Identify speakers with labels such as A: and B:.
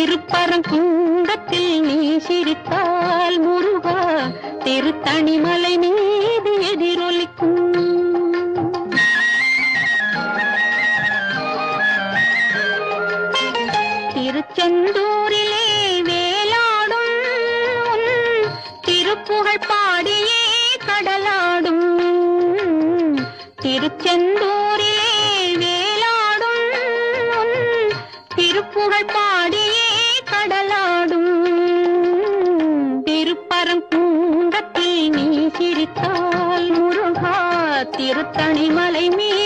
A: திருப்பரங்குன்றத்தில் நீ சிரித்தால் முருகா திருத்தணிமலை மீது எதிரொலிக்கும். திருச்செந்தூரிலே வேலாடும் திருப்புகழ் பாடியே கடலாடும். திருச்செந்தூரிலே வேலாடும் திருப்புகழ் பாடியே கடலாடும். திருப்பரங்குன்றத்தில் நீ சிரித்தால் முருகா திருத்தணிமலை மீது